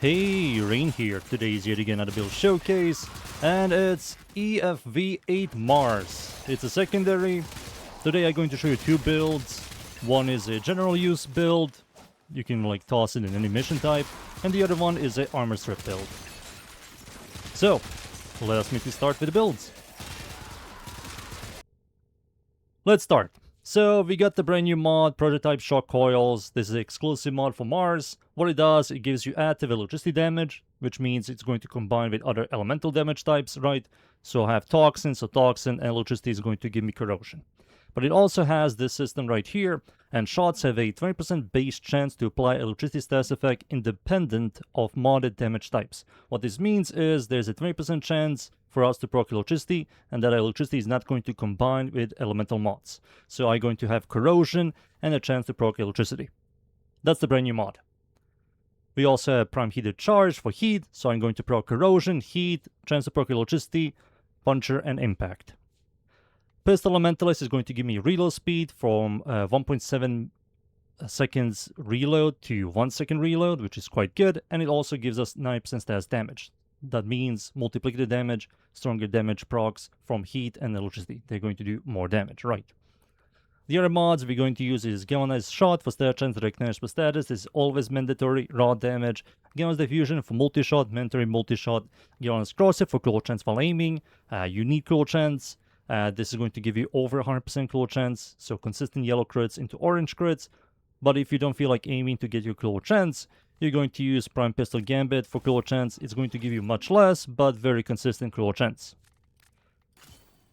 Hey, Rain here. Today is yet again another build showcase, and it's EFV-8 Mars. It's a secondary. Today I'm going to show you two builds. One is a general use build. You can like toss it in any mission type, and the other one is a armor strip build. So, let us start with the builds. Let's start. So we got the brand new mod, Prototype Shock Coils. This is an exclusive mod for Mars. What it does, it gives you additive electricity damage, which means it's going to combine with other elemental damage types, right? So I have toxin, so toxin and electricity is going to give me corrosion. But it also has this system right here, and shots have a 20% base chance to apply electricity status effect independent of modded damage types. What this means is there's a 20% chance for us to proc electricity, and that electricity is not going to combine with elemental mods. So I'm going to have corrosion and a chance to proc electricity. That's the brand new mod. We also have prime heated charge for heat, so I'm going to proc corrosion, heat, chance to proc electricity, puncture, and impact. Pistol Elementalist is going to give me reload speed from 1.7 seconds reload to 1 second reload, which is quite good, and it also gives us 9% status damage. That means multiplicative damage, stronger damage procs from heat and electricity. They're going to do more damage, right? The other mods we're going to use is Galvanized Shot for stat chance, recognized for status. This is always mandatory, raw damage. Galvanized Diffusion for multi-shot, mandatory multi-shot. Galvanized Crosshair for cool chance while aiming. Unique cool chance. This is going to give you over 100% cool chance, so consistent yellow crits into orange crits. But if you don't feel like aiming to get your cool chance, you're going to use Prime Pistol Gambit for cool chance. It's going to give you much less, but very consistent cool chance.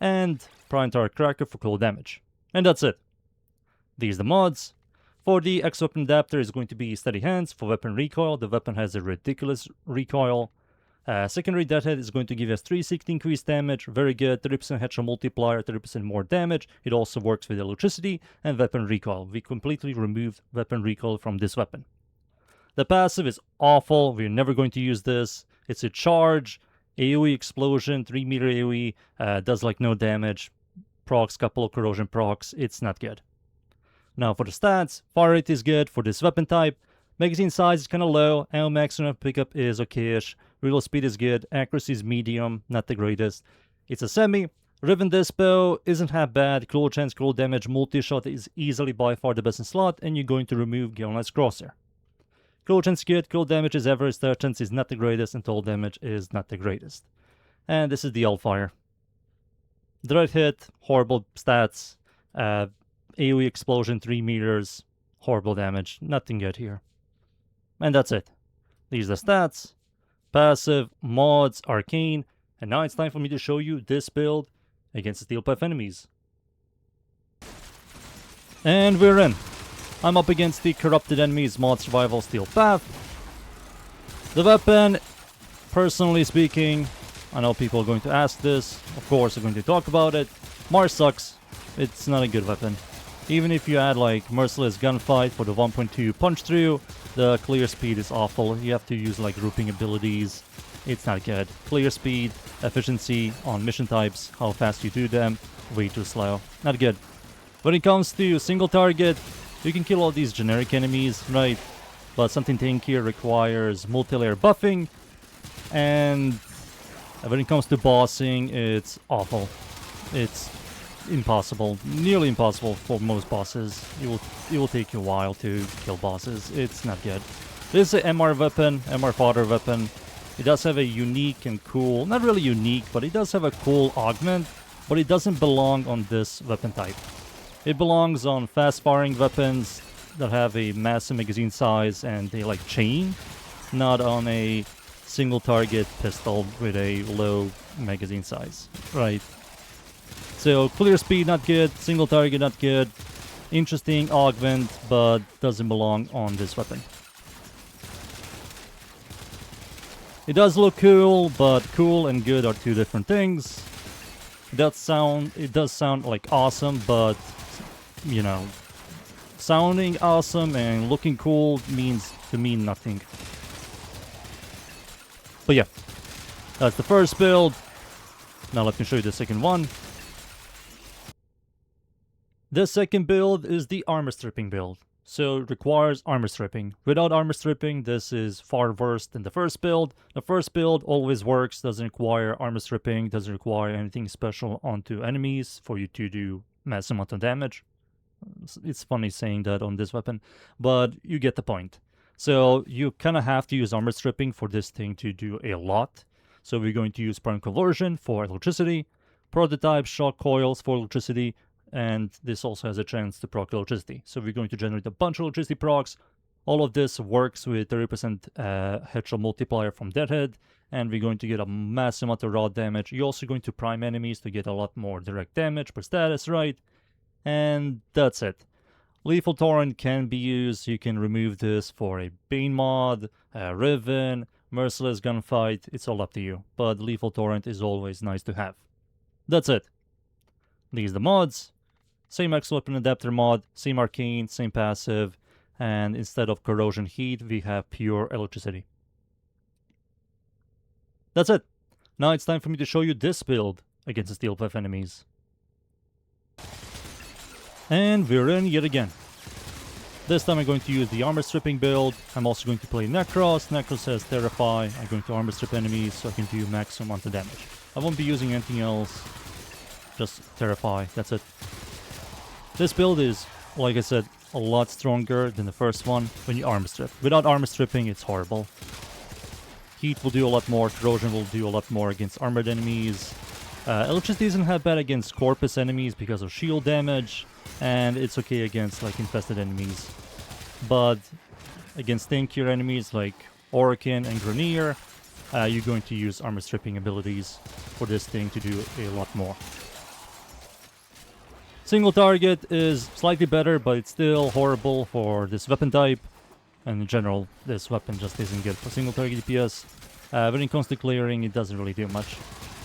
And Prime Turret Cracker for cool damage. And that's it. These are the mods. For the X-Weapon Adapter, is going to be Steady Hands for weapon recoil. The weapon has a ridiculous recoil. Secondary Deadhead is going to give us 360 increased damage, very good, 30% headshot multiplier, 30% more damage. It also works with electricity and weapon recoil. We completely removed weapon recoil from this weapon. The passive is awful, we're never going to use this. It's a charge, AoE explosion, 3 meter AoE, does like no damage, procs, couple of corrosion procs, it's not good. Now for the stats, fire rate is good for this weapon type. Magazine size is kind of low, ammo maximum pickup is okay-ish, reload speed is good, accuracy is medium, not the greatest. It's a semi. Riven Dispo isn't half bad, cool chance, cool damage, multi-shot is easily by far the best in slot, and you're going to remove Galvanized Crosshair. Cool chance is good, cool damage is average, stat chance is not the greatest, and total damage is not the greatest. And this is the Hellfire. Direct hit, horrible stats, AoE explosion 3 meters, horrible damage, nothing good here. And that's it. These are the stats, passive, mods, arcane, and now it's time for me to show you this build against the Steel Path enemies. And we're in. I'm up against the Corrupted Enemies mod survival Steel Path. The weapon, personally speaking, I know people are going to ask this, of course I'm going to talk about it. Mars sucks. It's not a good weapon. Even if you add like Merciless Gunfight for the 1.2 punch through, the clear speed is awful. You have to use like grouping abilities. It's not good. Clear speed, efficiency on mission types, how fast you do them, way too slow. Not good. When it comes to single target, you can kill all these generic enemies, right? But something tankier requires multi-layer buffing, and when it comes to bossing, it's awful. It's impossible, nearly impossible for most bosses. It will take you a while to kill bosses. It's not good. This is an MR weapon, MR fodder weapon. It does have a unique and cool, not really unique, but it does have a cool augment, but it doesn't belong on this weapon type. It belongs on fast firing weapons that have a massive magazine size and they like chain, not on a single target pistol with a low magazine size, right? So clear speed not good, single target not good, interesting augment, but doesn't belong on this weapon. It does look cool, but cool and good are two different things. It does sound like awesome, but you know, sounding awesome and looking cool means to me nothing. But yeah, that's the first build. Now let me show you the second one. The second build is the armor stripping build. so it requires armor stripping. Without armor stripping, this is far worse than the first build. The first build always works, doesn't require armor stripping, doesn't require anything special onto enemies for you to do massive amount of damage. It's funny saying that on this weapon, but you get the point. So you kind of have to use armor stripping for this thing to do a lot. So we're going to use prime conversion for electricity, prototype shock coils for electricity, and this also has a chance to proc electricity. So we're going to generate a bunch of electricity procs. All of this works with 30% headshot multiplier from Deadhead, and we're going to get a massive amount of raw damage. You're also going to prime enemies to get a lot more direct damage per status, right? And that's it. Lethal Torrent can be used. You can remove this for a Bane mod, a Riven, Merciless Gunfight. It's all up to you. But Lethal Torrent is always nice to have. That's it. These are the mods. Same X-Weapon Adapter mod, same Arcane, same passive. And instead of Corrosion Heat, we have pure electricity. That's it. Now it's time for me to show you this build against the Steel Path enemies. And we're in yet again. This time I'm going to use the armor stripping build. I'm also going to play Necros. Necros has Terrify. I'm going to armor strip enemies so I can do maximum amount of damage. I won't be using anything else. Just Terrify. That's it. This build is, like I said, a lot stronger than the first one when you armor strip. Without armor stripping, it's horrible. Heat will do a lot more. Corrosion will do a lot more against armored enemies. Electricity isn't that bad against Corpus enemies because of shield damage. And it's okay against like infested enemies. But against tankier enemies like Arcane and Grenier, you're going to use armor stripping abilities for this thing to do a lot more. Single target is slightly better, but it's still horrible for this weapon type. And in general, this weapon just isn't good for single target DPS. When it comes to clearing, it doesn't really do much.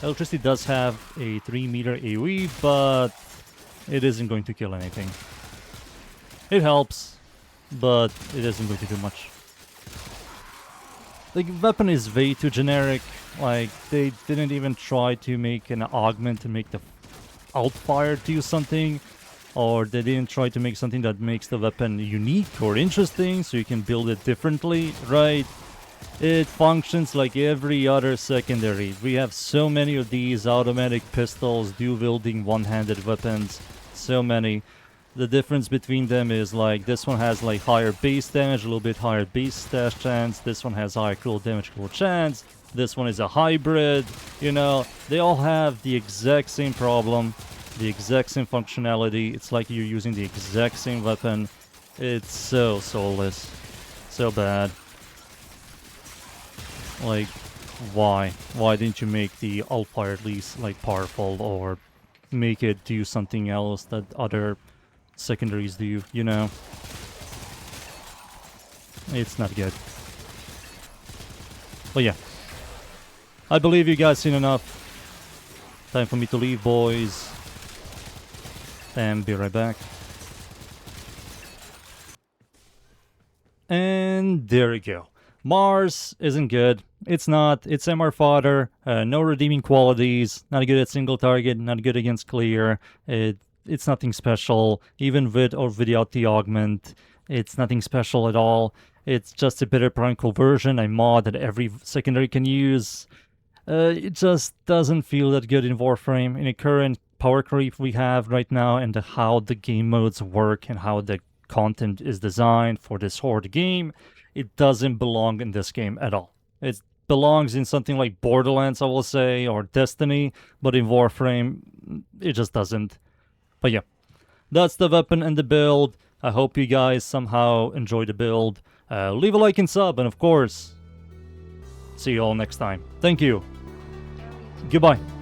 Electricity does have a 3 meter AoE, but it isn't going to kill anything. It helps, but it isn't going to do much. The weapon is way too generic. Like, they didn't even try to make an augment to make the outfire do something, or they didn't try to make something that makes the weapon unique or interesting so you can build it differently, right? It functions like every other secondary. We have so many of these automatic pistols, dual-wielding one-handed weapons. So many. The difference between them is like this one has like higher base damage, a little bit higher base stash chance. This one has higher critical damage, critical chance. This one is a hybrid. You know, they all have the exact same problem, the exact same functionality. It's like you're using the exact same weapon. It's so soulless. So bad. Like, why? Why didn't you make the outfire at least like powerful, or make it do something else that other secondaries do, you know? It's not good. But yeah. I believe you guys seen enough. Time for me to leave, boys. And be right back. And there we go. Mars isn't good. It's not. It's MR fodder. No redeeming qualities. Not good at single target. Not good against clear. It's nothing special. Even with or without the augment, it's nothing special at all. It's just a better prime conversion, a mod that every secondary can use. It just doesn't feel that good in Warframe. In the current power creep we have right now, and how the game modes work and how the content is designed for this horde game, it doesn't belong in this game at all. It belongs in something like Borderlands, I will say, or Destiny, but in Warframe, it just doesn't. But yeah, that's the weapon and the build. I hope you guys somehow enjoy the build. Leave a like and sub, and of course, see you all next time. Thank you. Goodbye.